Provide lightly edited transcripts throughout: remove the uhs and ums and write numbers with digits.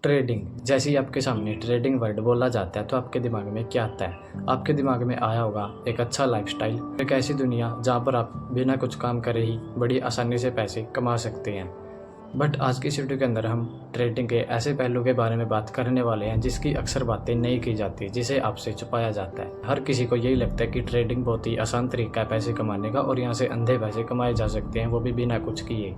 Trading जैसे ही आपके सामने ट्रेडिंग वर्ड बोला जाता है तो आपके दिमाग में क्या आता है? आपके दिमाग में आया होगा एक अच्छा लाइफस्टाइल, एक ऐसी दुनिया जहाँ पर आप बिना कुछ काम करे ही बड़ी आसानी से पैसे कमा सकते हैं। बट आज की इस वीडियो के अंदर हम ट्रेडिंग के ऐसे पहलू के बारे में बात करने वाले हैं जिसकी अक्सर बातें नहीं की जाती, जिसे आपसे छुपाया जाता है। हर किसी को यही लगता है कि ट्रेडिंग बहुत ही आसान तरीका है पैसे कमाने का और यहाँ से अंधे पैसे कमाए जा सकते हैं, वो भी बिना कुछ किए।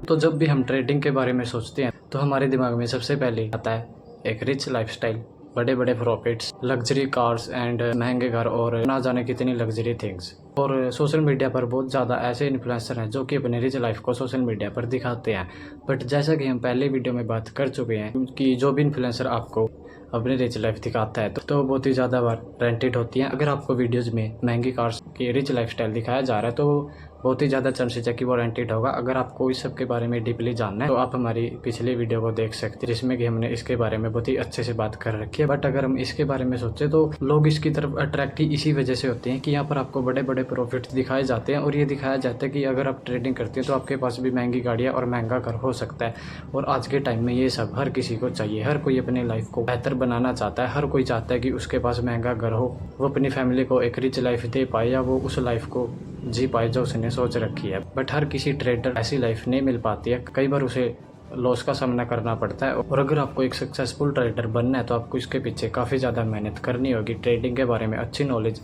तो जब भी हम ट्रेडिंग के बारे में सोचते हैं तो हमारे दिमाग में सबसे पहले आता है एक रिच लाइफस्टाइल, बड़े बड़े प्रॉफिट्स, लग्जरी कार्स एंड महंगे घर और ना जाने कितनी लग्जरी थिंग्स। और सोशल मीडिया पर बहुत ज़्यादा ऐसे इन्फ्लुएंसर हैं जो कि अपने रिच लाइफ को सोशल मीडिया पर दिखाते हैं। बट जैसा कि हम पहले वीडियो में बात कर चुके हैं कि जो भी इन्फ्लुएंसर आपको अपनी रिच लाइफ दिखाता है तो बहुत ही ज़्यादा बार रेंटेड होती हैं। अगर आपको वीडियोज़ में महंगी कार्स की रिच लाइफस्टाइल दिखाया जा रहा है तो बहुत ही ज़्यादा चांसेस है कि वो रेंटेड होगा। अगर आपको इस सब के बारे में डीपली जानना है तो आप हमारी पिछली वीडियो को देख सकते हैं जिसमें कि हमने इसके बारे में बहुत ही अच्छे से बात कर रखी है। बट अगर हम इसके बारे में सोचें तो लोग इसकी तरफ अट्रैक्ट ही इसी वजह से होते हैं कि यहाँ पर आपको बड़े बड़े प्रॉफिट्स दिखाए जाते हैं और ये दिखाया जाता है कि अगर आप ट्रेडिंग करते हैं तो आपके पास भी महंगी गाड़ियाँ और महंगा घर हो सकता है। और आज के टाइम में ये सब हर किसी को चाहिए। हर कोई अपने लाइफ को बेहतर बनाना चाहता है। हर कोई चाहता है कि उसके पास महंगा घर हो, वो अपनी फैमिली को एक रिच लाइफ दे पाए या वो उस लाइफ को जी पाए जो उसने सोच रखी है। बट हर किसी ट्रेडर ऐसी लाइफ नहीं मिल पाती है, कई बार उसे लॉस का सामना करना पड़ता है। और अगर आपको एक सक्सेसफुल ट्रेडर बनना है तो आपको इसके पीछे काफ़ी ज़्यादा मेहनत करनी होगी, ट्रेडिंग के बारे में अच्छी नॉलेज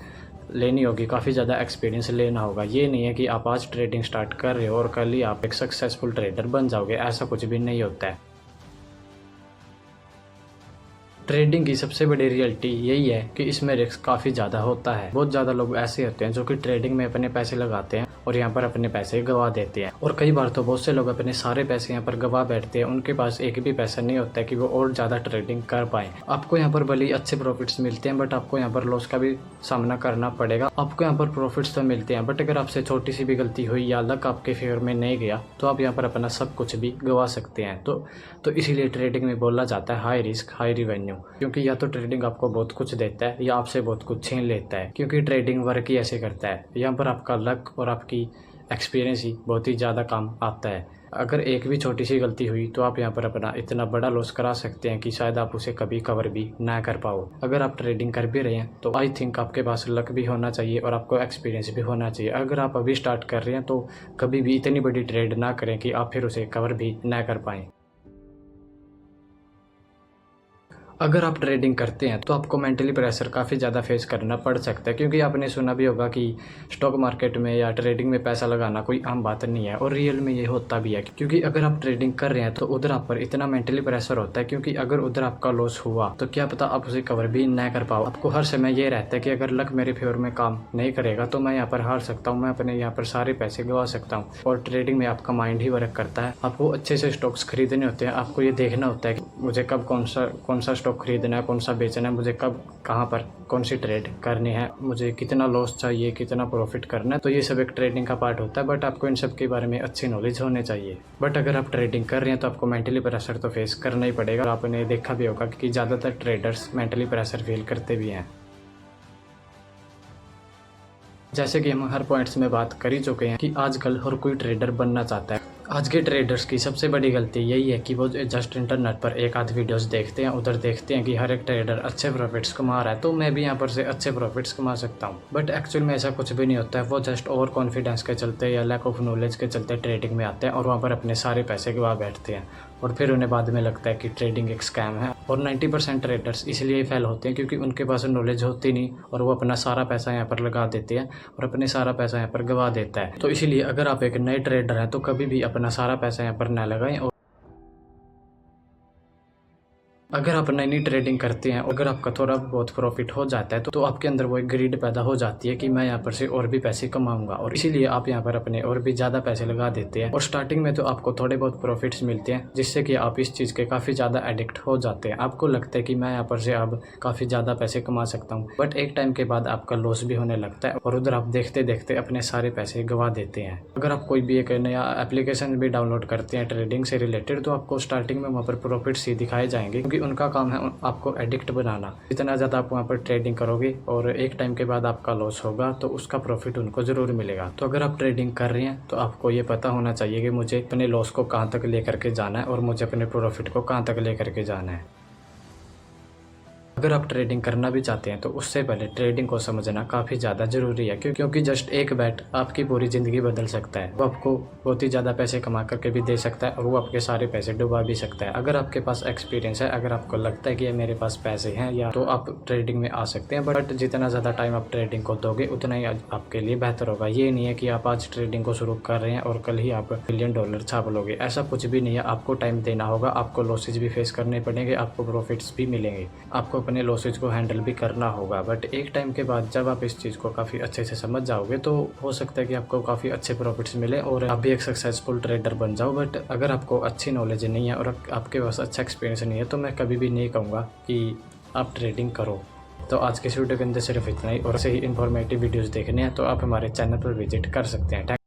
लेनी होगी, काफ़ी ज़्यादा एक्सपीरियंस लेना होगा। ये नहीं है कि आप आज ट्रेडिंग स्टार्ट कर रहे हो और कल ही आप एक सक्सेसफुल ट्रेडर बन जाओगे, ऐसा कुछ भी नहीं होता है। ट्रेडिंग की सबसे बड़ी रियलिटी यही है कि इसमें रिस्क काफ़ी ज़्यादा होता है। बहुत ज़्यादा लोग ऐसे होते हैं जो कि ट्रेडिंग में अपने पैसे लगाते हैं और यहाँ पर अपने पैसे गंवा देते हैं। और कई बार तो बहुत से लोग अपने सारे पैसे यहाँ पर गंवा बैठते हैं, उनके पास एक भी पैसा नहीं होता है कि वो और ज़्यादा ट्रेडिंग कर पाएँ। आपको यहाँ पर भले ही अच्छे प्रॉफिट्स मिलते हैं बट आपको यहाँ पर लॉस का भी सामना करना पड़ेगा। आपको यहाँ पर प्रॉफिट्स तो मिलते हैं बट अगर आपसे छोटी सी भी गलती हुई या लक आपके फेवर में नहीं गया तो आप यहाँ पर अपना सब कुछ भी गंवा सकते हैं। तो इसीलिए ट्रेडिंग में बोला जाता है हाई रिस्क हाई रिवेन्यू, क्योंकि या तो ट्रेडिंग आपको बहुत कुछ देता है या आपसे बहुत कुछ छीन लेता है। क्योंकि ट्रेडिंग वर्क ही ऐसे करता है, यहाँ पर आपका लक और आपकी एक्सपीरियंस ही बहुत ही ज़्यादा काम आता है। अगर एक भी छोटी सी गलती हुई तो आप यहाँ पर अपना इतना बड़ा लॉस करा सकते हैं कि शायद आप उसे कभी कवर भी ना कर पाओ। अगर आप ट्रेडिंग कर भी रहे हैं तो आई थिंक आपके पास लक भी होना चाहिए और आपको एक्सपीरियंस भी होना चाहिए। अगर आप अभी स्टार्ट कर रहे हैं तो कभी भी इतनी बड़ी ट्रेड ना करें कि आप फिर उसे कवर भी ना कर पाएँ। अगर आप ट्रेडिंग करते हैं तो आपको मेंटली प्रेशर काफ़ी ज़्यादा फेस करना पड़ सकता है, क्योंकि आपने सुना भी होगा कि स्टॉक मार्केट में या ट्रेडिंग में पैसा लगाना कोई आम बात नहीं है। और रियल में ये होता भी है, क्योंकि अगर आप ट्रेडिंग कर रहे हैं तो उधर आप पर इतना मेंटली प्रेशर होता है, क्योंकि अगर उधर आपका लॉस हुआ तो क्या पता आप उसे कवर भी ना कर पाओ। आपको हर समय ये रहता है कि अगर लक मेरे फेवर में काम नहीं करेगा तो मैं यहाँ पर हार सकता हूँ, मैं अपने यहाँ पर सारे पैसे गंवा सकता हूँ। और ट्रेडिंग में आपका माइंड ही वर्क करता है। आपको अच्छे से स्टॉक्स खरीदने होते हैं, आपको ये देखना होता है कि मुझे कब कौन सा स्टॉक खरीदना है, कौन सा बेचना है, मुझे कब कहाँ पर कौन सी ट्रेड करनी है, मुझे कितना लॉस चाहिए, कितना प्रॉफिट करना है। तो ये सब एक ट्रेडिंग का पार्ट होता है। बट आपको इन सब के बारे में अच्छी नॉलेज होनी चाहिए। बट अगर आप ट्रेडिंग कर रहे हैं तो आपको मेंटली प्रेशर तो फेस करना ही पड़ेगा। आपने देखा भी होगा कि ज़्यादातर ट्रेडर्स मेंटली प्रेशर फील करते भी हैं। जैसे कि हम हर पॉइंट्स में बात कर ही चुके हैं कि आजकल हर कोई ट्रेडर बनना चाहता है। आज के ट्रेडर्स की सबसे बड़ी गलती यही है कि वो जस्ट इंटरनेट पर एक आध वीडियोस देखते हैं, उधर देखते हैं कि हर एक ट्रेडर अच्छे प्रॉफिट्स कमा रहा है तो मैं भी यहाँ पर से अच्छे प्रॉफिट्स कमा सकता हूँ। बट एक्चुअल में ऐसा कुछ भी नहीं होता है। वो जस्ट ओवर कॉन्फिडेंस के चलते या लैक ऑफ नॉलेज के चलते ट्रेडिंग में आते हैं और वहाँ पर अपने सारे पैसे गंवा बैठते हैं और फिर उन्हें बाद में लगता है कि ट्रेडिंग एक स्कैम है। और 90% ट्रेडर्स इसलिए फेल होते हैं क्योंकि उनके पास नॉलेज होती नहीं और वो अपना सारा पैसा यहाँ पर लगा देते हैं और अपने सारा पैसा यहाँ पर गंवा देता है। तो इसीलिए अगर आप एक नए ट्रेडर हैं तो कभी भी अपना सारा पैसा यहाँ पर ना लगाएं। और अगर आप नई नई ट्रेडिंग करते हैं, अगर आपका थोड़ा बहुत प्रॉफिट हो जाता है तो आपके अंदर वो एक ग्रीड पैदा हो जाती है कि मैं यहाँ पर से और भी पैसे कमाऊंगा, और इसीलिए आप यहाँ पर अपने और भी ज़्यादा पैसे लगा देते हैं। और स्टार्टिंग में तो आपको थोड़े बहुत प्रॉफिट्स मिलते हैं जिससे कि आप इस चीज़ के काफ़ी ज़्यादा एडिक्ट हो जाते हैं। आपको लगता है कि मैं यहाँ पर से अब काफ़ी ज़्यादा पैसे कमा सकता हूँ। बट एक टाइम के बाद आपका लॉस भी होने लगता है और उधर आप देखते देखते अपने सारे पैसे गंवा देते हैं। अगर आप कोई भी एक नया एप्लीकेशन भी डाउनलोड करते हैं ट्रेडिंग से रिलेटेड तो आपको स्टार्टिंग में वहाँ पर प्रॉफिट्स ही दिखाए जाएंगे, क्योंकि क्योंकि उनका काम है आपको एडिक्ट बनाना। जितना ज़्यादा आप वहाँ पर ट्रेडिंग करोगे और एक टाइम के बाद आपका लॉस होगा तो उसका प्रॉफिट उनको ज़रूर मिलेगा। तो अगर आप ट्रेडिंग कर रहे हैं तो आपको ये पता होना चाहिए कि मुझे अपने लॉस को कहाँ तक लेकर के जाना है और मुझे अपने प्रॉफिट को कहाँ तक लेकर के जाना है। अगर आप ट्रेडिंग करना भी चाहते हैं तो उससे पहले ट्रेडिंग को समझना काफ़ी ज़्यादा ज़रूरी है, क्योंकि जस्ट एक बैट आपकी पूरी ज़िंदगी बदल सकता है। वो आपको बहुत ही ज़्यादा पैसे कमा करके भी दे सकता है और वो आपके सारे पैसे डुबा भी सकता है। अगर आपके पास एक्सपीरियंस है, अगर आपको लगता है कि मेरे पास पैसे हैं या तो आप ट्रेडिंग में आ सकते हैं, बट जितना ज़्यादा टाइम आप ट्रेडिंग को दोगे उतना ही आपके लिए बेहतर होगा। ये नहीं है कि आप आज ट्रेडिंग को शुरू कर रहे हैं और कल ही आप $1 बिलियन छाप लोगे, ऐसा कुछ भी नहीं है। आपको टाइम देना होगा, आपको लॉसेज भी फेस करने पड़ेंगे, आपको प्रॉफिट्स भी मिलेंगे, आपको अपने लॉसेज को हैंडल भी करना होगा। बट एक टाइम के बाद जब आप इस चीज़ को काफ़ी अच्छे से समझ जाओगे तो हो सकता है कि आपको काफ़ी अच्छे प्रॉफिट्स मिले और आप भी एक सक्सेसफुल ट्रेडर बन जाओ। बट अगर आपको अच्छी नॉलेज नहीं है और आपके पास अच्छा एक्सपीरियंस नहीं है तो मैं कभी भी नहीं कहूँगा कि आप ट्रेडिंग करो। तो आज के इस वीडियो के अंदर सिर्फ इतना ही, और ऐसे ही इन्फॉर्मेटिव वीडियोज़ देखने हैं तो आप हमारे चैनल पर विजिट कर सकते हैं।